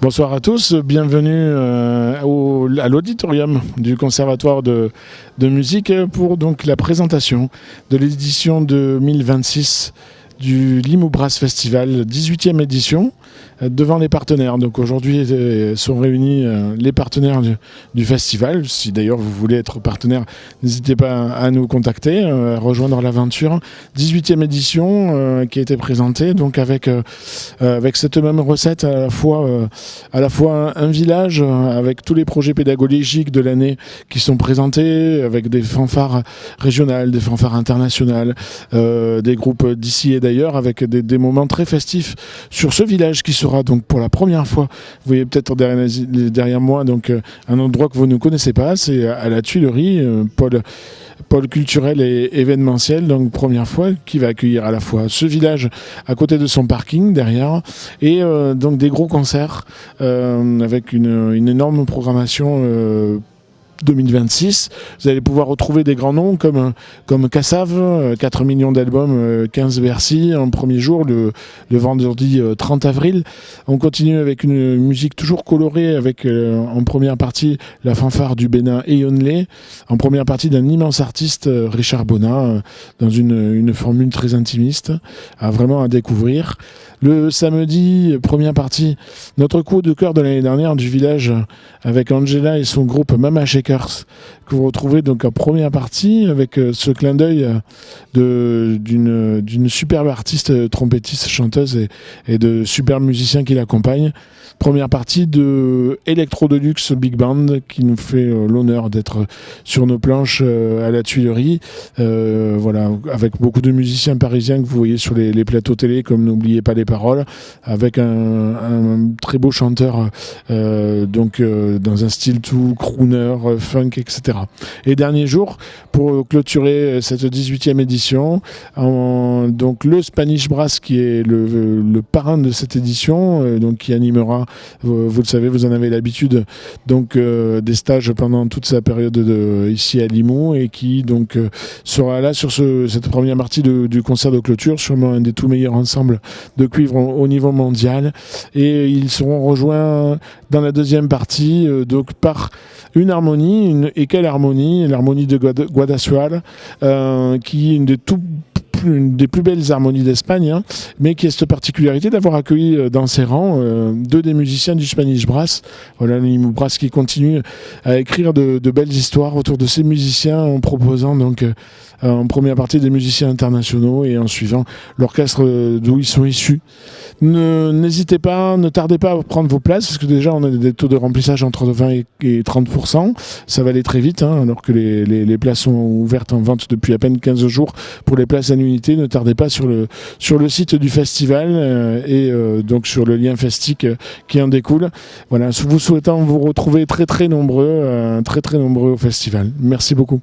Bonsoir à tous, bienvenue à l'auditorium du Conservatoire de musique pour donc la présentation de l'édition 2026 du Limoux Brass Festival, 18e édition, devant les partenaires. Donc aujourd'hui sont réunis les partenaires du festival. Si d'ailleurs vous voulez être partenaire, n'hésitez pas à nous contacter, à rejoindre l'aventure. 18e édition qui a été présentée donc avec cette même recette, à la fois un village avec tous les projets pédagogiques de l'année qui sont présentés, avec des fanfares régionales, des fanfares internationales, des groupes d'ici et d'ailleurs, avec des moments très festifs sur ce village qui sera donc pour la première fois, vous voyez peut-être derrière moi, donc un endroit que vous ne connaissez pas, c'est à la Tuilerie, pôle culturel et événementiel, donc première fois, qui va accueillir à la fois ce village à côté de son parking derrière, et donc des gros concerts avec une énorme programmation 2026. Vous allez pouvoir retrouver des grands noms comme Kassav, 4 millions d'albums, 15 Bercy en premier jour, le vendredi 30 avril. On continue avec une musique toujours colorée, avec en première partie la fanfare du Bénin et Yonlé, en première partie d'un immense artiste, Richard Bonnat, dans une formule très intimiste, vraiment à découvrir. Le samedi, première partie, notre coup de cœur de l'année dernière du village avec Angela et son groupe Mama Shakers, que vous retrouvez donc en première partie avec ce clin d'œil d'une superbe artiste trompettiste, chanteuse et de superbes musiciens qui l'accompagnent. Première partie de Electro Deluxe Big Band qui nous fait l'honneur d'être sur nos planches à la Tuilerie. Voilà, avec beaucoup de musiciens parisiens que vous voyez sur les plateaux télé, comme N'oubliez pas les paroles, avec un très beau chanteur dans un style tout crooner, funk, etc. Et dernier jour, pour clôturer cette 18e édition, donc le Spanish Brass qui est le parrain de cette édition, donc qui animera, vous le savez, vous en avez l'habitude, donc des stages pendant toute sa période ici à Limoux, et qui donc sera là sur cette première partie du concert de clôture, sûrement un des tout meilleurs ensembles de cuivre au niveau mondial, et ils seront rejoints dans la deuxième partie donc par une harmonie, et quelle harmonie, l'harmonie de Guadasual, qui est une des plus belles harmonies d'Espagne, hein, mais qui a cette particularité d'avoir accueilli dans ses rangs deux des musiciens du Spanish Brass. Voilà, le Limoux Brass qui continue à écrire de belles histoires autour de ces musiciens, en proposant donc en première partie des musiciens internationaux et en suivant l'orchestre d'où ils sont issus. N'hésitez pas, ne tardez pas à prendre vos places, parce que déjà on a des taux de remplissage entre 20 et 30%. Ça va aller très vite, hein, alors que les places sont ouvertes en vente depuis à peine 15 jours pour les places annuités. Ne tardez pas sur le site du festival et donc sur le lien festique qui en découle. Voilà, vous souhaitant vous retrouver très très nombreux au festival. Merci beaucoup.